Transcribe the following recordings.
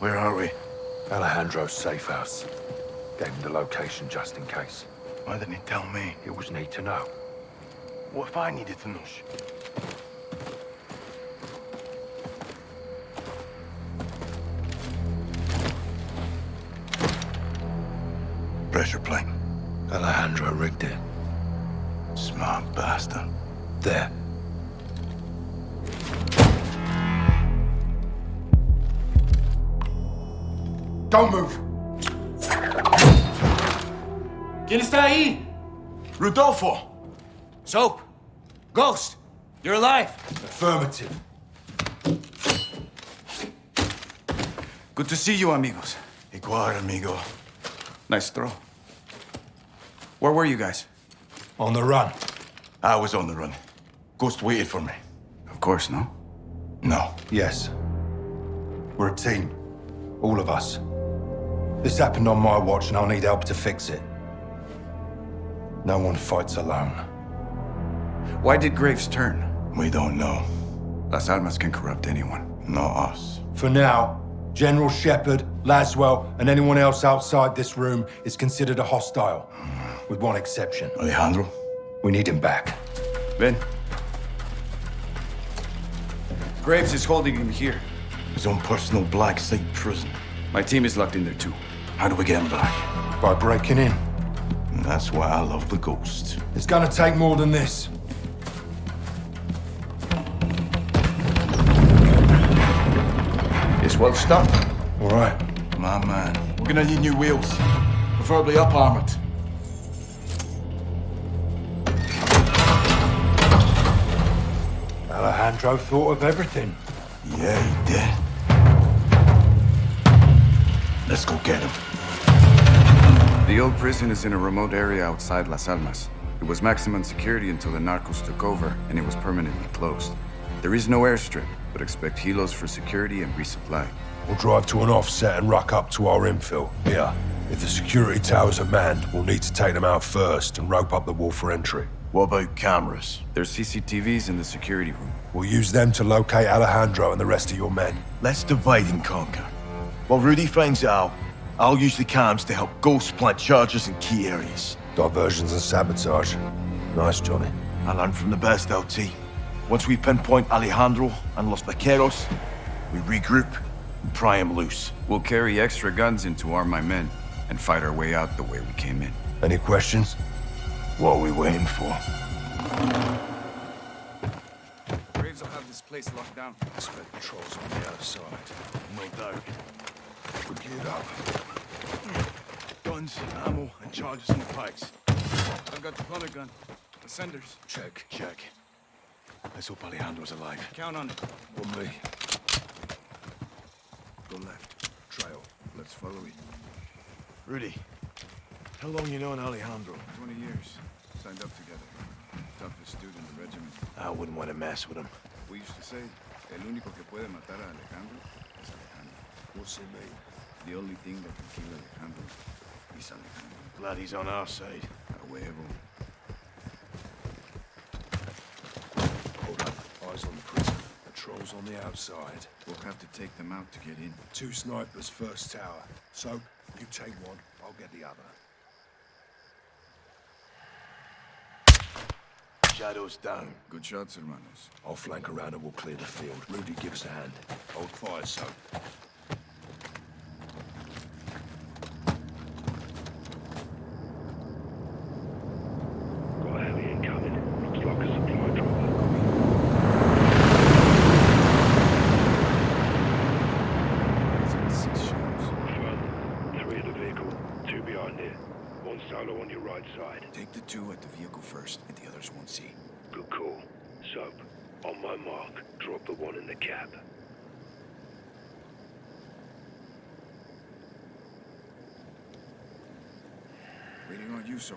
Where are we? Alejandro's safe house. Gave him the location just in case. Why didn't he tell me? It was need to know. What if I needed to know? Pressure plane. Alejandro rigged it. Smart bastard. There. Don't move! ¿Quién está ahí? Rodolfo! Soap. Ghost. You're alive. Affirmative. Good to see you, amigos. Igual, amigo. Nice throw. Where were you guys? On the run. I was on the run. Ghost waited for me. Of course, no? No. Yes. We're a team. All of us. This happened on my watch and I'll need help to fix it. No one fights alone. Why did Graves turn? We don't know. Las Almas can corrupt anyone. Not us. For now, General Shepard, Laswell, and anyone else outside this room is considered a hostile. With one exception. Alejandro? We need him back. Ben. Graves is holding him here. His own personal black site prison. My team is locked in there too. How do we get him back? By breaking in. And that's why I love the Ghost. It's gonna take more than this. It's well stocked. All right. My man. We're gonna need new wheels. Preferably up-armored. Alejandro thought of everything. Yeah, he did. Let's go get him. The old prison is in a remote area outside Las Almas. It was maximum security until the narcos took over, and it was permanently closed. There is no airstrip, but expect helos for security and resupply. We'll drive to an offset and ruck up to our infill. Here. If the security towers are manned, we'll need to take them out first and rope up the wall for entry. What about cameras? There's CCTVs in the security room. We'll use them to locate Alejandro and the rest of your men. Let's divide and conquer. While Rudy finds out, I'll use the cams to help Ghost plant charges in key areas. Diversions and sabotage. Nice, Johnny. I learned from the best, LT. Once we pinpoint Alejandro and Los Vaqueros, we regroup and pry him loose. We'll carry extra guns in to arm my men and fight our way out the way we came in. Any questions? What are we waiting for? Graves will have this place locked down. Expect patrols on the outside. No doubt. We're geared up. Guns, ammo, and charges in the pipes. I've got the hunter gun. The senders. Check. Check. Let's hope Alejandro's alive. Count on it. On me. Go left. Trail. Let's follow it. Rudy, how long you known Alejandro? 20 years. Signed up together. Toughest dude in the regiment. I wouldn't want to mess with him. We used to say, el único que puede matar a Alejandro es Alejandro. What's it mean? The only thing that can kill Alejandro is Alejandro. Glad he's on our side. A huevo. Hold up. Eyes on the prison. Patrols on the outside. We'll have to take them out to get in. 2 snipers first tower. So, you take one, I'll get the other. Shadows down. Good shots, hermanos. I'll flank around and we'll clear the field. Rudy, give us a hand. Hold fire, so. Got a heli incoming. Looks like a supply dropper. Six shots. Front, 3 at the vehicle, 2 behind it. 1 solo on your right side. Take the 2 at the vehicle first, and the others won't see. Good call. Soap, on my mark, drop the 1 in the cab. Waiting on you, so.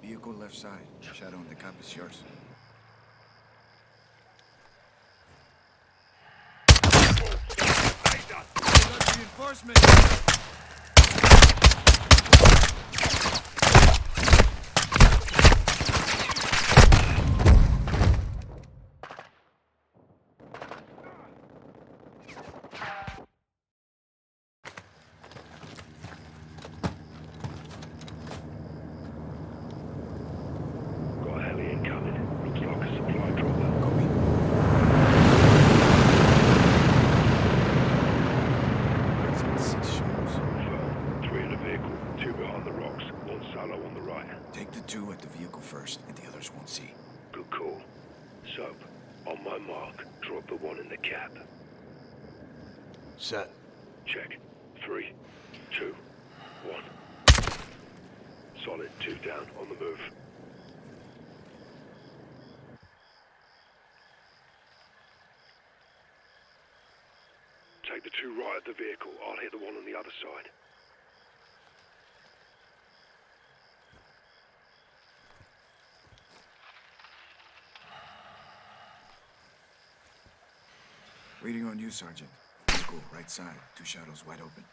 Vehicle left side. Shadow on the cap is yours. Reinforcement! Set. Check. 3, 2, 1. Solid. 2 down. On the move. Take the 2 right at the vehicle. I'll hit the one on the other side. Waiting on you, Sergeant. Vehicle, right side. 2 shadows wide open.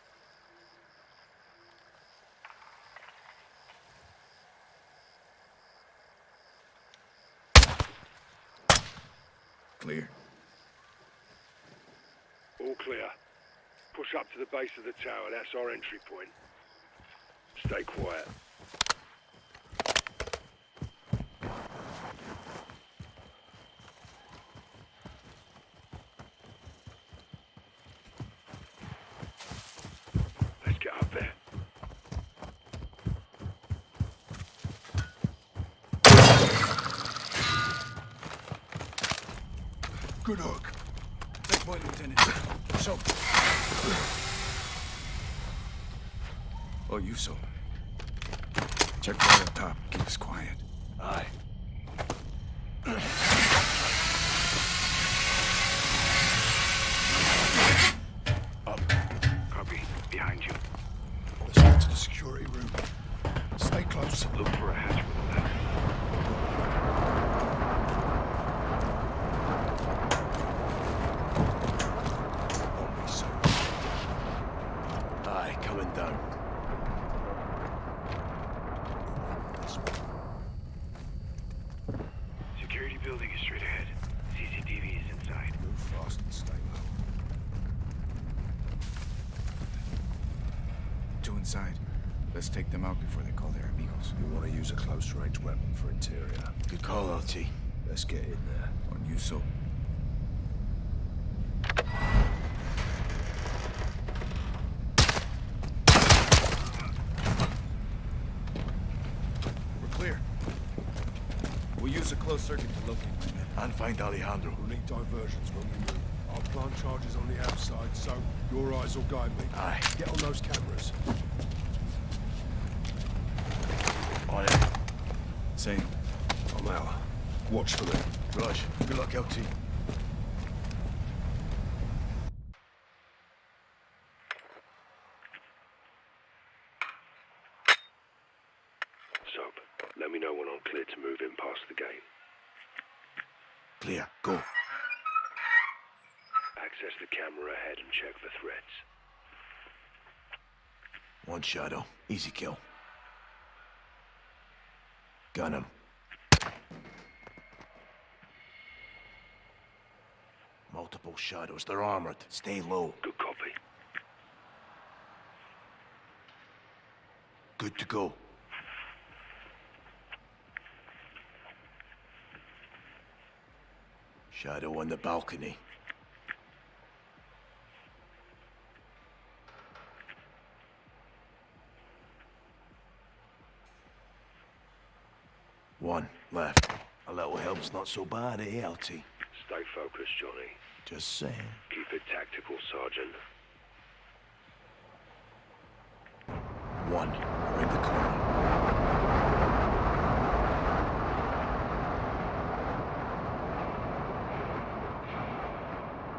Clear. All clear. Push up to the base of the tower. That's our entry point. Stay quiet. Let's get up there. Good hook. Take point, Lieutenant. So. Oh, you so. Check right up top. Keep us quiet. Aye. Up. Copy. Behind you. Let's get to the security room. Stay close. Look for a hatch with a ladder. On me, sir. Aye, coming down. This way. Security building is straight ahead. CCTV is inside. Move fast and stay low. 2 inside. Let's take them out before they call their amigos. You want to use a close-range weapon for interior. Good call, LT. Let's get in there. On you so. We're clear. We'll use a closed circuit to locate my men. And find Alejandro. We'll need diversions when we move. I'll plant charges on the outside, so your eyes will guide me. Aye. Get on those cameras. On it. Same. I'm out. Watch for them. Raj, good luck, LT. Soap, let me know when I'm clear to move in past the gate. Clear. Go. Access the camera ahead and check for threats. 1 shadow. Easy kill. Gun him. Multiple shadows. They're armored. Stay low. Good copy. Good to go. Shadow on the balcony. One left. A little help's not so bad, eh, LT? Stay focused, Johnny. Just saying. Keep it tactical, Sergeant. One. Around the corner.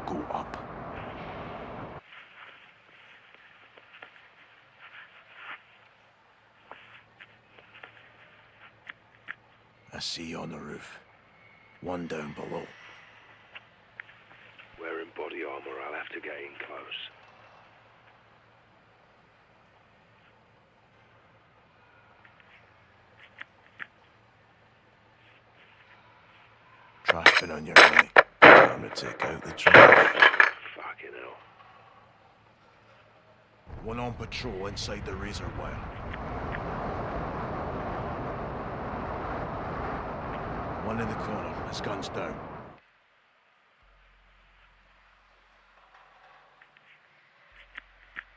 Go up. I see you on the roof. One down below. Wearing body armor, I'll have to get in close. Trash bin on your right. Time to take out the trash. Fucking hell. One on patrol inside the razor wire. One in the corner. His gun's down.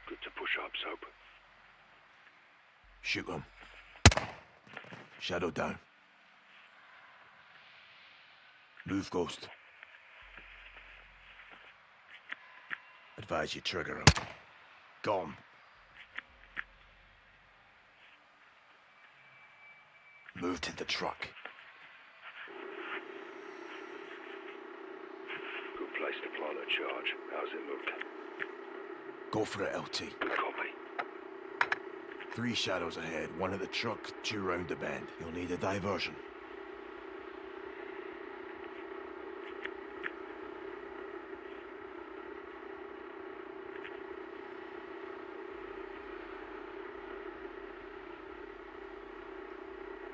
Good to push up, Soap. Shoot him. Shadow down. Move, Ghost. Advise you trigger him. Gone. Move to the truck. Good place to plant a charge. How's it look? Go for it, LT. Good copy. 3 shadows ahead, 1 at the truck, 2 round the bend. You'll need a diversion.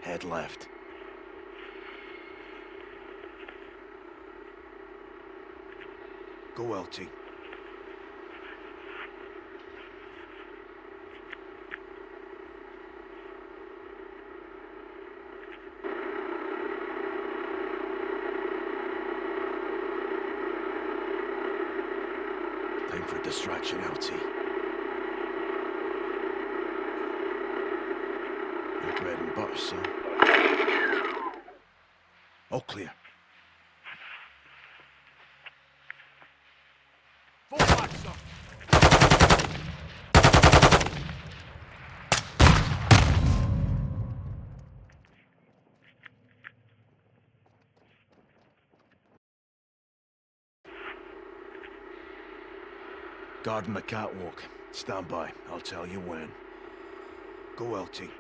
Head left. Go, LT. Time for distraction, LT. Your bread and butter, son. All clear. Fall back, son. Guarding the catwalk. Stand by. I'll tell you when. Go, LT.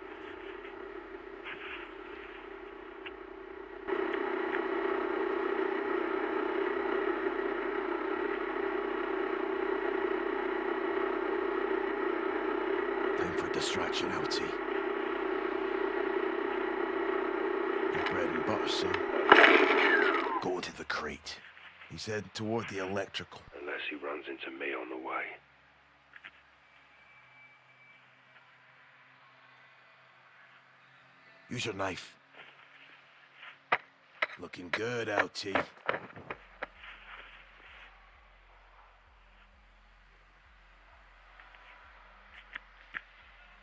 Time for distraction, LT. Your bread and butter, son. Go to the crate. He's heading toward the electrical. Unless he runs into me on the way. Use your knife. Looking good, LT.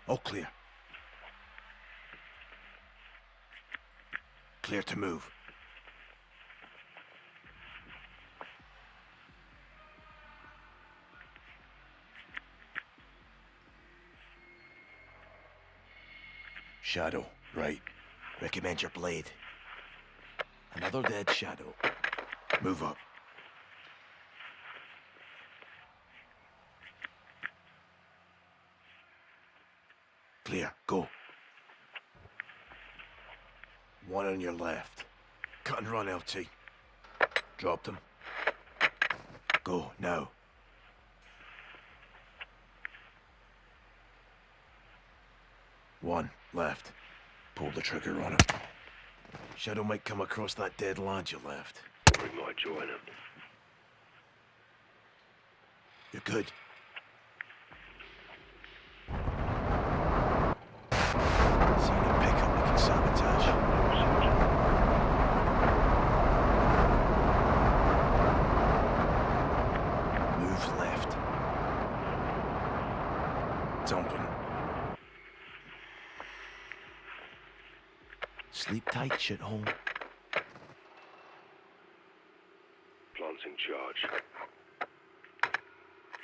All clear. Clear to move. Shadow, right. Recommend your blade. Another dead shadow. Move up. Clear, go. 1 on your left. Cut and run, LT. Dropped him. Go, now. One left. Pull the trigger on him. Shadow might come across that dead lad you left. Or he might join him. You're good. Seeing a pickup we can sabotage. Move left. Dumping. Sleep tight, shithole. Planting charge.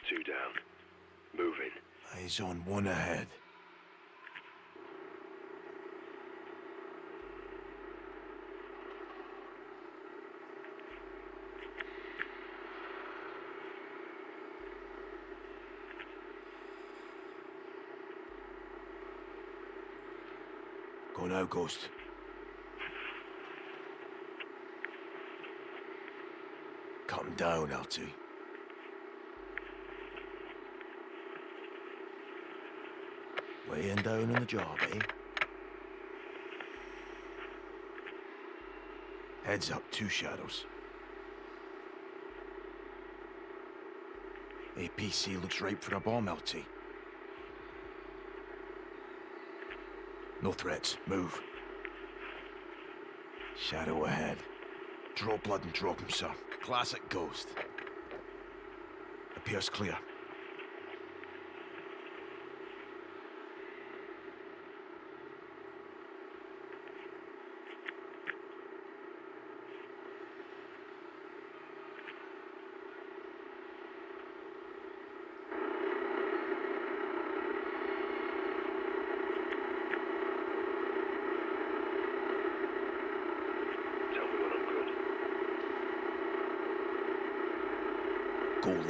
2 down. Moving. Eyes on 1 ahead. Go now, Ghost. Cut him down, LT. Laying down on the job, eh? Heads up, 2 shadows. APC looks ripe for a bomb, LT. No threats. Move. Shadow ahead. Draw blood and drop him, sir. Classic Ghost. Appears clear.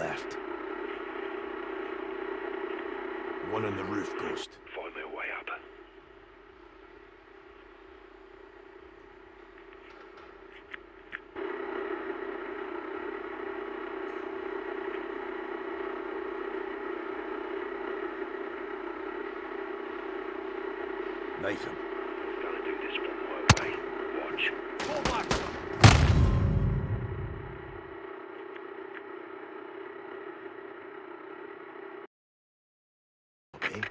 left. One on the roof, Ghost. Find me a way up. Knife him. Gonna do this one my way. Watch. Fall back, son. Okay.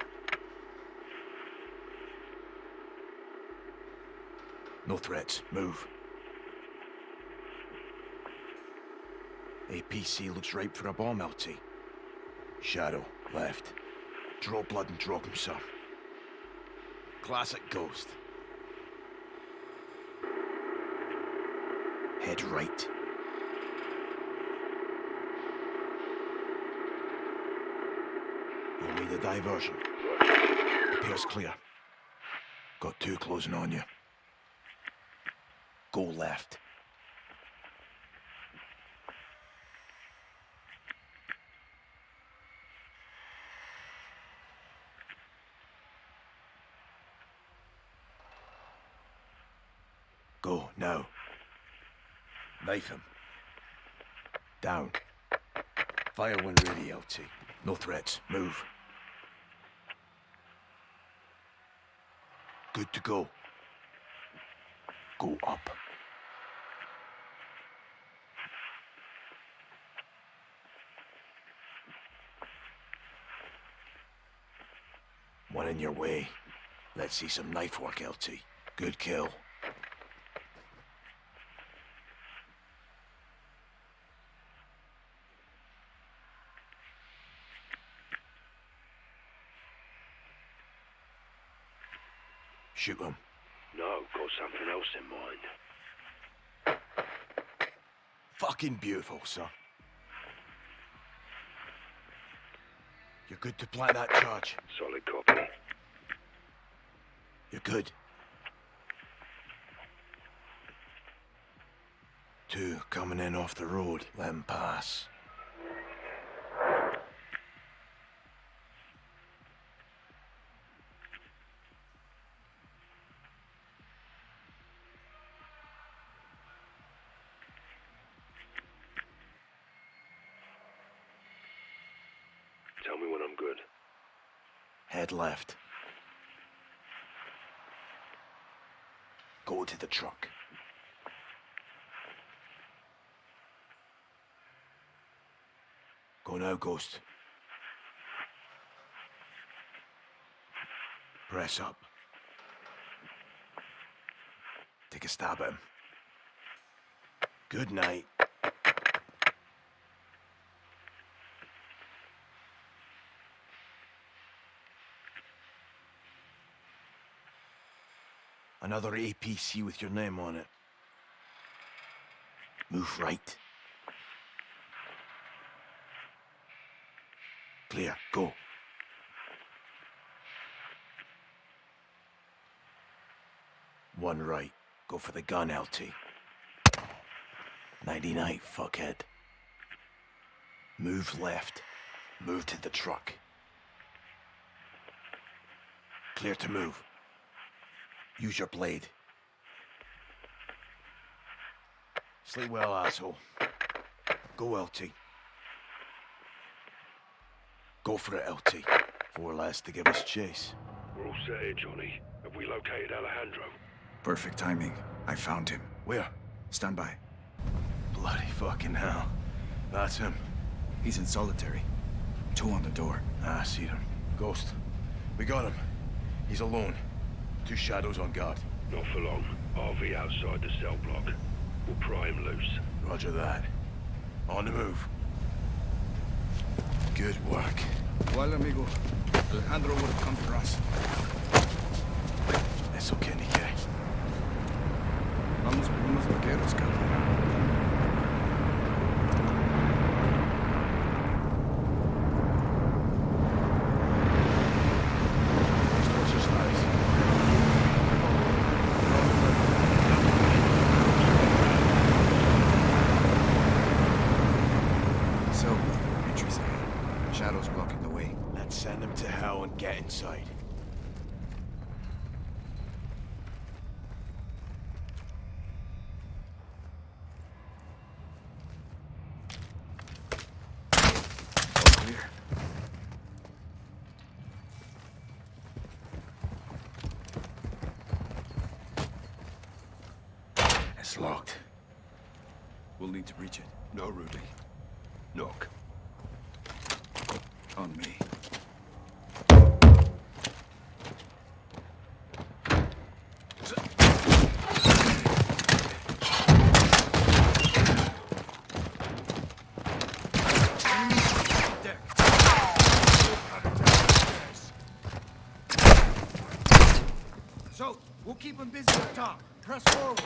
No threats. Move. APC looks ripe for a bomb, LT. Shadow, left. Draw blood and drop him, sir. Classic Ghost. Head right. You'll need a diversion. Appears clear. Got two closing on you. Go left. Go, now. Knife him. Down. Fire when ready, LT. No threats. Move. Good to go. Go up. One in your way. Let's see some knife work, LT. Good kill. Shoot him. No, got something else in mind. Fucking beautiful, sir. You're good to plant that charge. Solid copy. You're good. Two coming in off the road. Let 'em pass. Tell me when I'm good. Head left. Go to the truck. Go now, Ghost. Press up. Take a stab at him. Good night. Another APC with your name on it. Move right. Clear, go. One right. Go for the gun, LT. 99, fuckhead. Move left. Move to the truck. Clear to move. Use your blade. Sleep well, asshole. Go, LT. Go for it, LT. Four less to give us chase. We're all set here, Johnny. Have we located Alejandro? Perfect timing. I found him. Where? Stand by. Bloody fucking hell. That's him. He's in solitary. Two on the door. I see him. Ghost. We got him. He's alone. Two shadows on guard. Not for long. RV outside the cell block. We'll pry him loose. Roger that. On the move. Good work. Well, amigo. Alejandro would have come for us. Eso que ni qué. Vamos por unos vaqueros, cabrón. So, Shadow's blocking the way. Let's send him to hell and get inside. All clear. It's locked. We'll need to breach it. No, Rudy. Knock. On me. So, we'll keep them busy up top. Press forward.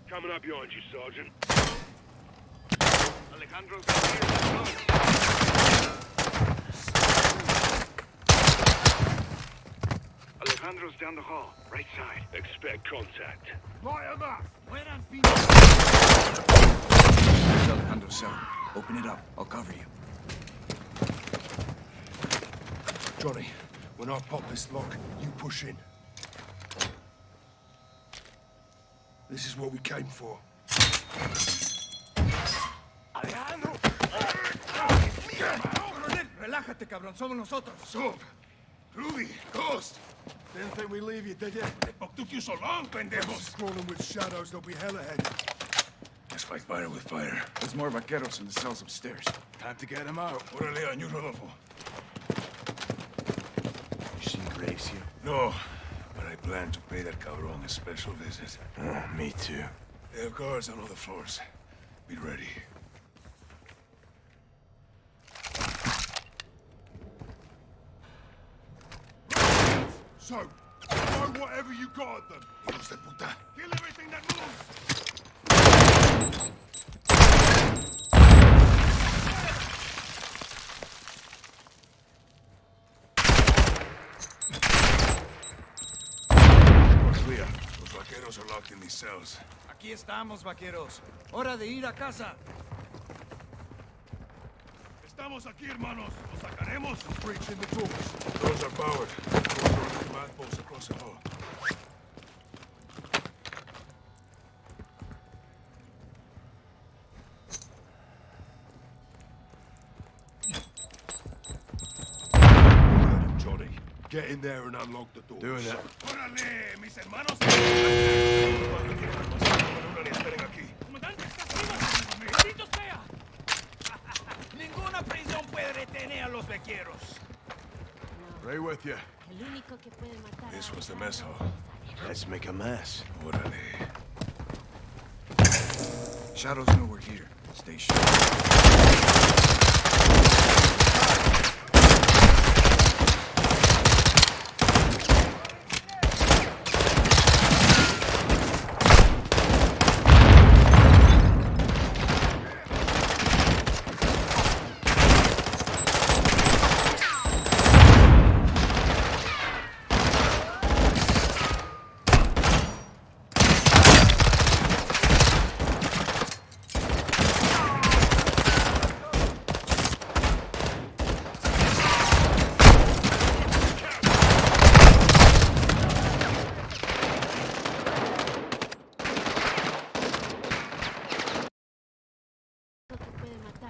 Coming up behind you, Sergeant. Alejandro's Alejandro's down the hall, right side. Expect contact. Light 'em up! Fueran There's Alejandro's cell. Open it up. I'll cover you. Johnny, when I pop this lock, you push in. This is what we came for. Alejandro! Relájate, cabrón. Somos nosotros. Stop! Rudy! Ghost! Didn't think we'd leave you, did you? What took you so long, pendejos? Crawling with shadows, they'll be hell ahead. Let's fight fire with fire. There's more vaqueros in the cells upstairs. Time to get him out. Órale, on you, Rodolfo. You seen Graves here? No, but I plan to pay that cabron a special visit. Me too. They have guards on all the floors. Be ready. So, throw whatever you got at them. Hijos de puta. Kill everything that moves! We're clear. Los vaqueros are locked in these cells. Aquí estamos, vaqueros. Hora de ir a casa. Estamos aquí, hermanos. Los sacaremos. Breach in the doors. Doors are powered. Doors are command posts across the hall. Johnny, get in there and unlock the doors. Doing it. ¡Órale, mis hermanos! Esperen aquí. Comandante, está arriba. ¡Maldito sea! Ninguna prisión puede retener a los vaqueros. Right with you. El único que puede matar This a was the mess hall. Let's make a mess. Órale. Shadows know we're here. Stay sharp.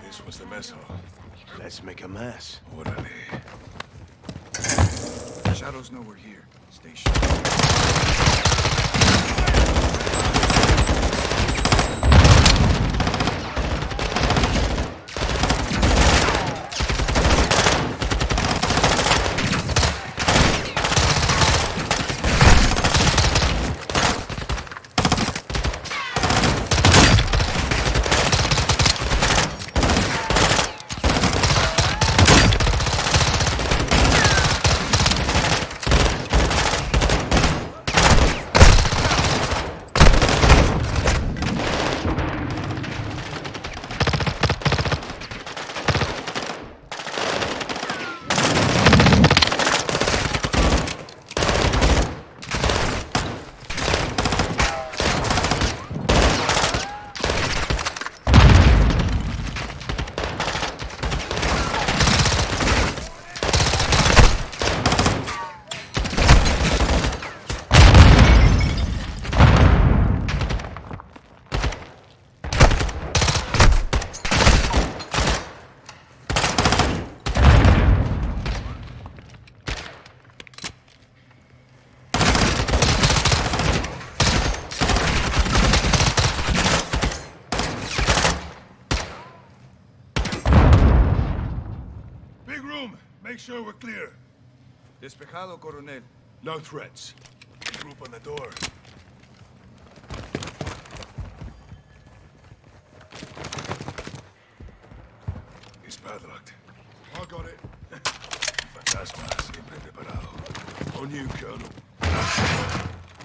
This was the mess hall. Let's make a mess. Órale. Shadows know we're here. Stay sharp. Make sure we're clear. Despejado, Coronel. No threats. Group on the door. It's padlocked. I got it. Fantasma, siempre preparado. On you, Colonel.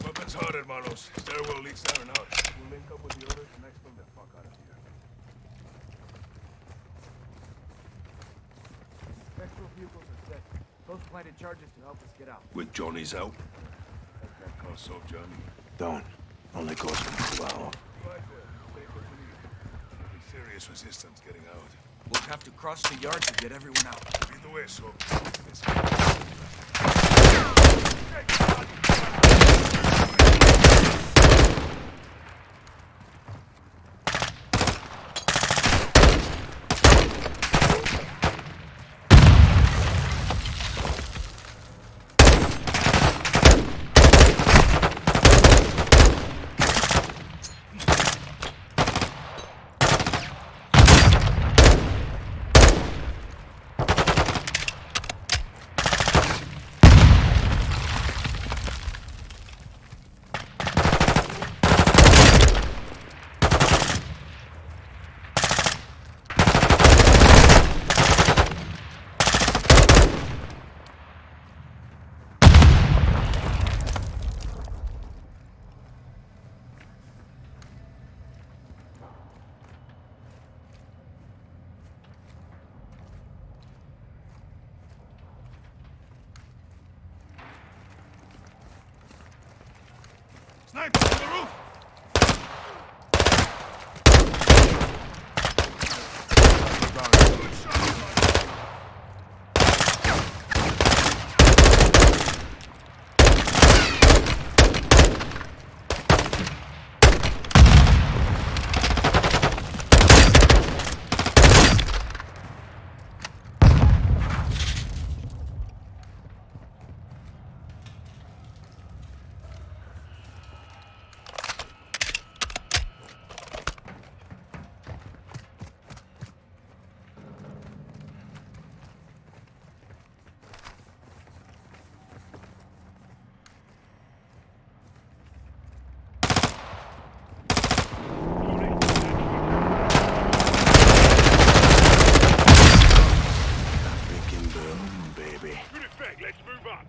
Weapons hard, hermanos. Stairwell leads down and out. We'll link up with the others and expel the fuck out of here. Spectral vehicles are set. Those planted charges to help us get out. With Johnny's help. That can't cost so, Johnny. Don't. Only goes from Chihuahua. Right there. Stay what we need. There'll be serious resistance getting out. We'll have to cross the yard to get everyone out. Visto eso. Sniper on the roof! Good shot, Freaking boom, baby. Good effect, let's move up.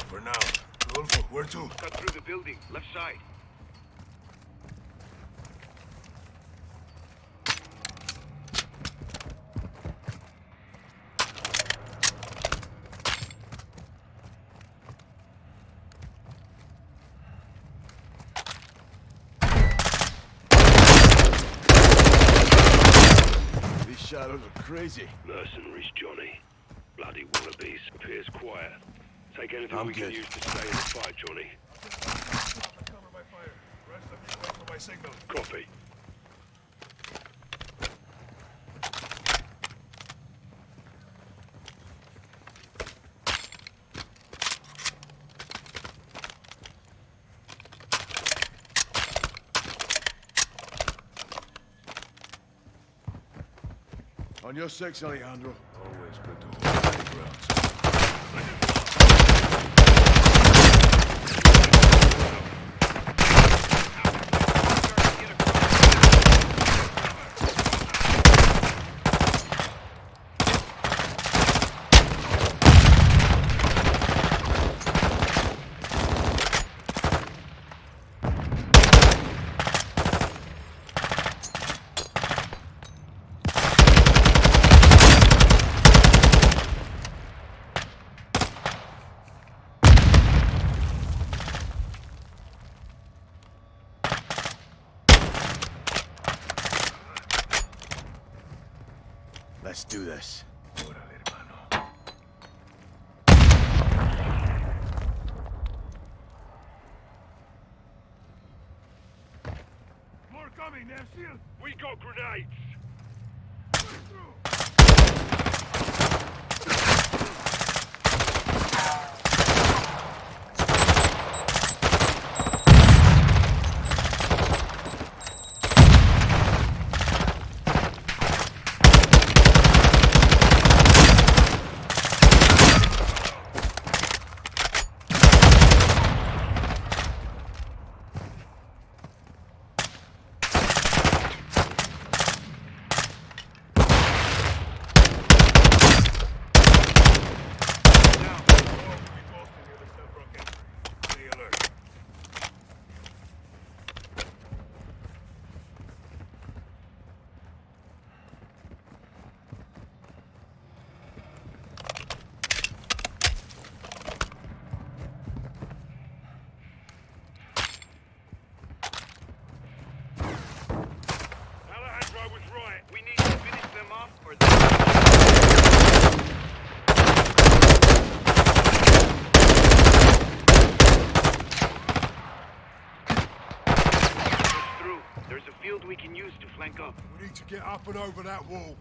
For now. Rodolfo, where to? Cut through the building, left side. These shadows are crazy. Mercenaries, Johnny. Bloody wannabes. Appears quiet. Take anything I'm we good. can use to stay in the fight, Johnny. Cover my fire. Rest of you wait for my signal. Copy. On your six, Alejandro. Always good to hold high ground. Let's do this. Órale, hermano. We got grenades! Alejandro was right. We need to finish them off or through. There's a field we can use to flank up. We need to get up and over that wall.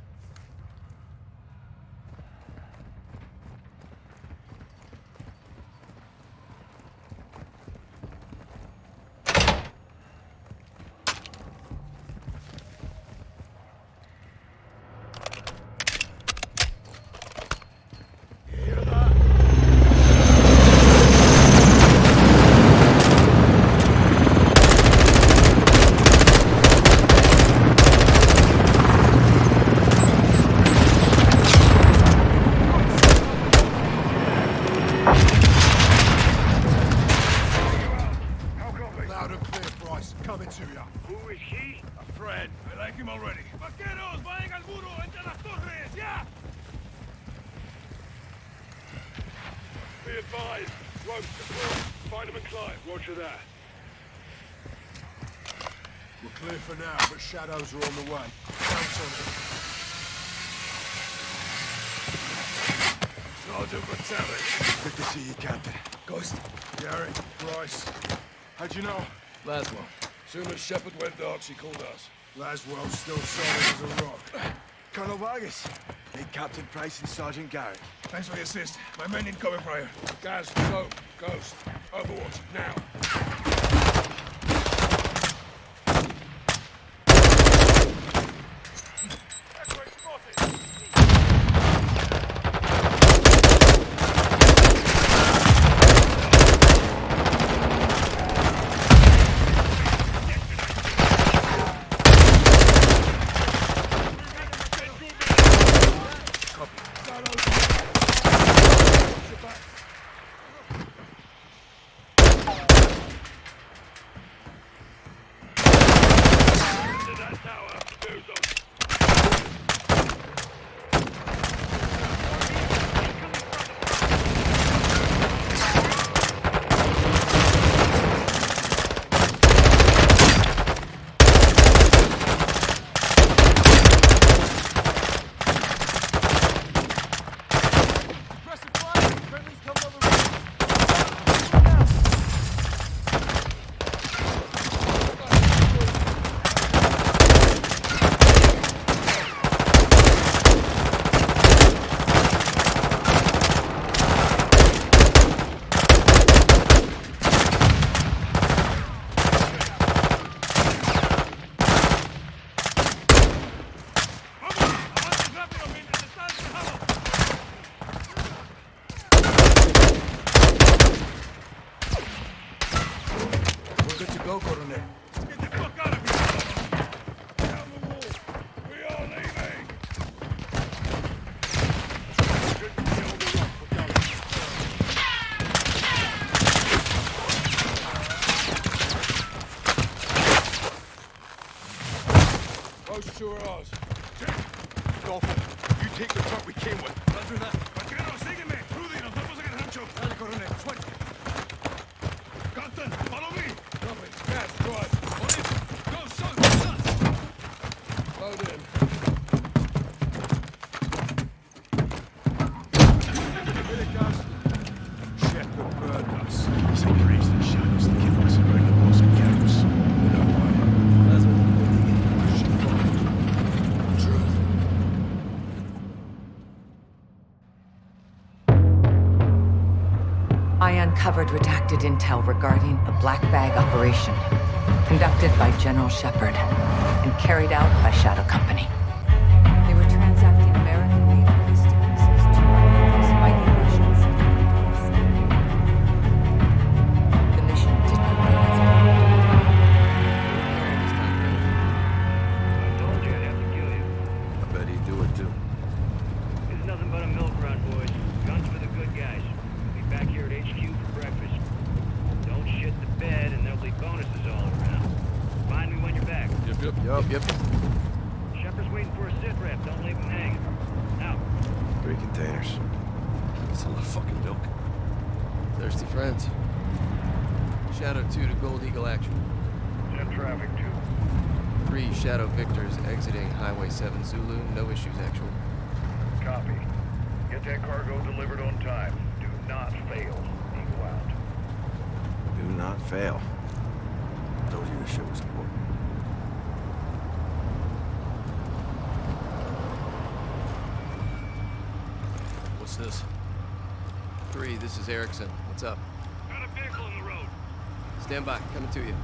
Loud and clear, Bryce. Coming to you. Who is he? A friend. I like him already. ¡Vaqueros, vayan al muro entre las torres! ¡Ya! Be advised. Rope support. Find him and Clive. Roger that. We're clear for now, but shadows are on the way. Count on it. Sergeant Batali. Good to see you, Captain. Ghost. Gary, Bryce. How'd you know? Laswell. Soon as Shepard went dark, she called us. Laswell's still solid as a rock. Colonel Vargas. Meet Captain Price and Sergeant Garrett. Thanks for the assist. My men incoming prior. Gaz, go. Ghost. Overwatch, now. X-ray spotted. Go, Coronel. Get the fuck out of here! Down the wall. We are leaving. Those two are ours. Dolphin, you take the truck we came with. Roger that. Vaqueros, sígueme. Rudy, nos vamos en el rancho. Dale, Coronel. Suelta. Captain, follow me. Drop it. Gas, drive. On it. Go, son. With us. Load in. Here it goes. Shepard burned us. Say praise to the shadows to give us a break of lost cows. No way. That's what we're doing. uncovered redacted intel regarding a black bag operation conducted by General Shepard and carried out by Shadow Company. They were transacting American-made ballistic missiles to us fighting Russians. The mission didn't go as planned. I told you I'd have to kill you. I bet he'd do it too. It's nothing but a milk run, boys. Guns for the good guys. We'll be back here at HQ for breakfast. Don't shit the bed and there'll be bonuses all around. Find me when you're back. Yep. Shepard's waiting for a sit rep. Don't leave him hanging. Out. 3 containers. That's a lot of fucking milk. Thirsty friends. Shadow 2 to Gold Eagle action. Send traffic to 3 Shadow Victors exiting Highway 7 Zulu. No issues, actual. copy. Get that cargo delivered on time. Do not fail. Eagle out. Do not fail. I told you this shit was important. What's this? 3, this is Erickson. What's up? Got a vehicle on the road. Stand by. Coming to you.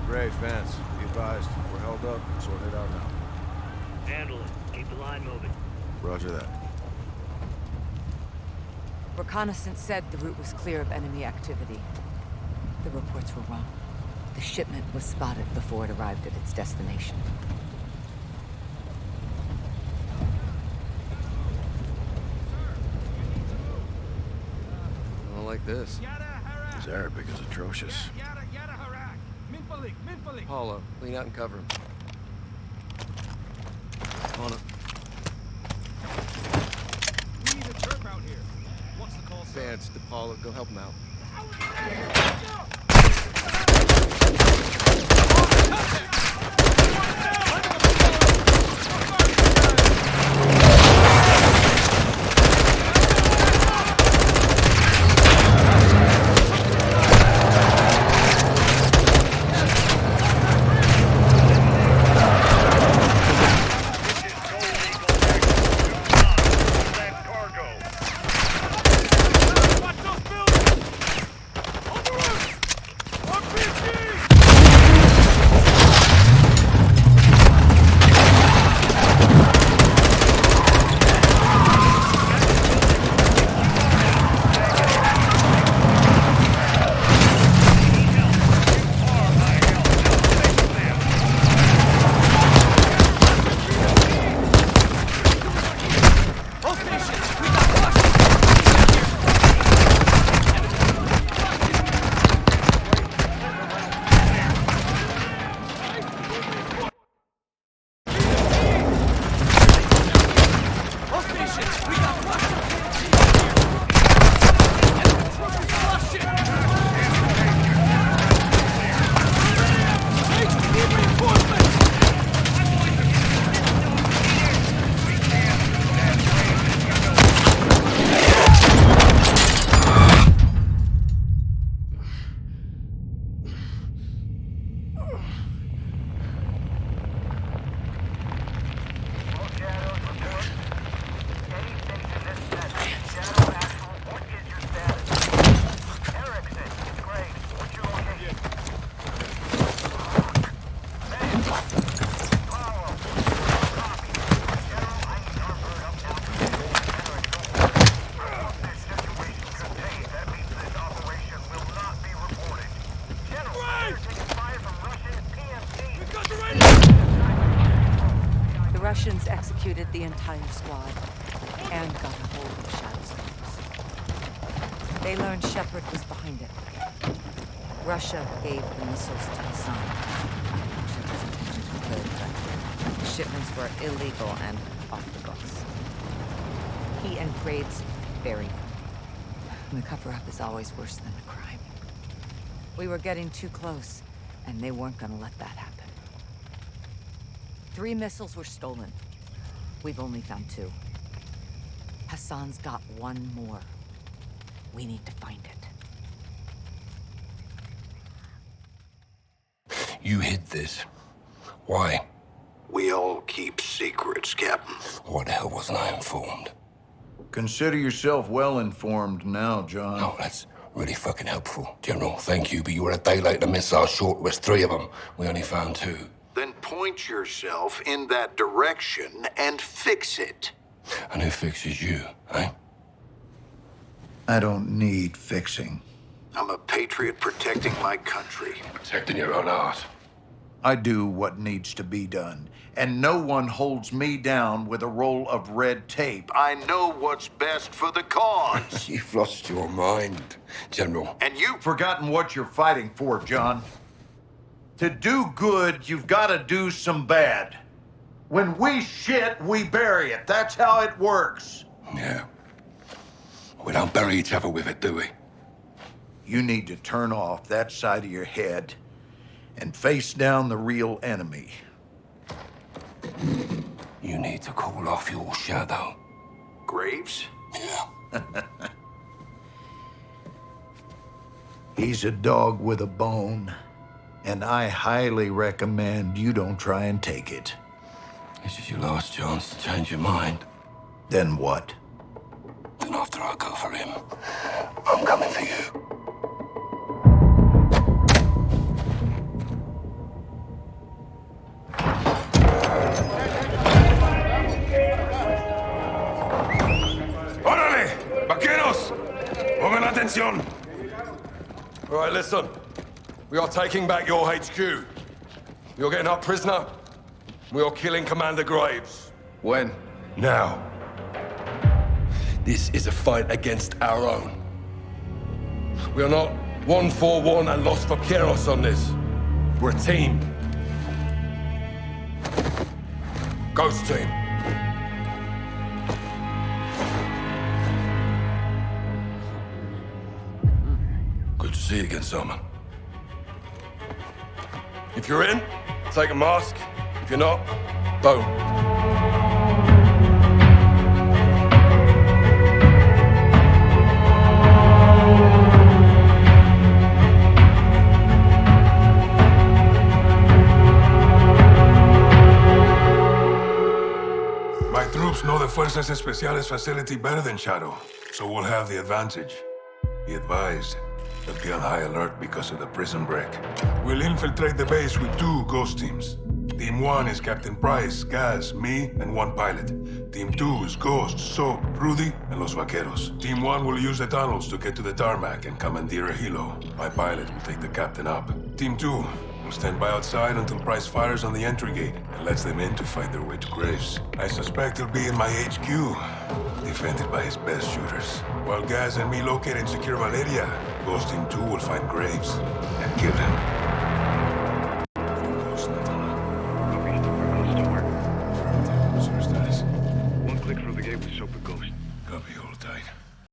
Ray, Vance, be advised. We're held up. Sort it out now. Handle it. Keep the line moving. Roger that. Reconnaissance said the route was clear of enemy activity. The reports were wrong. The shipment was spotted before it arrived at its destination. I don't like this. His Arabic is atrocious. Paulo, lean out and cover him. On it. We need a chirp out here. What's the call, sir? Vance to Paulo, go help him out. The Russians executed the entire squad and got a hold of Shadow's arms. They learned Shepard was behind it. Russia gave the missiles to Hassan. Shepard's intentions were good, but the shipments were illegal and off the books. He and Graves buried them. The cover-up is always worse than the crime. We were getting too close, and they weren't gonna let that happen. 3 missiles were stolen. We've only found 2. Hassan's got 1 more. We need to find it. You hid this. Why? We all keep secrets, Captain. Why the hell wasn't I informed? Consider yourself well informed now, John. Oh, that's really fucking helpful. General, thank you, but you were a day late. The missiles short was 3 of them. We only found 2. Then point yourself in that direction and fix it. And who fixes you, eh? I don't need fixing. I'm a patriot protecting my country. Protecting your own art. I do what needs to be done, and no one holds me down with a roll of red tape. I know what's best for the cause. You've lost your mind, General. And you've forgotten what you're fighting for, John. To do good, you've got to do some bad. When we shit, we bury it. That's how it works. Yeah. We don't bury each other with it, do we? You need to turn off that side of your head and face down the real enemy. You need to call off your shadow. Graves? Yeah. He's a dog with a bone, and I highly recommend you don't try and take it. This is your last chance to change your mind. Then what? Then after I go for him, I'm coming for you. ¡Órale! ¡Vaqueros! ¡Pongan atención! All right, listen. We are taking back your HQ. You're getting up prisoner. We are killing Commander Graves. When? Now. This is a fight against our own. We are not 1 for 1 and Los Vaqueros on this. We're a team. Ghost team. Good to see you again, Salman. If you're in, take a mask. If you're not, don't. My troops know the Fuerzas Especiales facility better than Shadow, so we'll have the advantage. Be advised, they'll be on high alert because of the prison break. We'll infiltrate the base with 2 ghost teams. Team 1 is Captain Price, Gaz, me, and 1 pilot. Team 2 is Ghost, Soap, Rudy, and Los Vaqueros. Team 1 will use the tunnels to get to the tarmac and commandeer a helo. My pilot will take the captain up. Team 2 will stand by outside until Price fires on the entry gate and lets them in to fight their way to Graves. I suspect he'll be in my HQ, defended by his best shooters. While Gaz and me locate and secure Valeria, Ghost Team 2 will find Graves and kill him.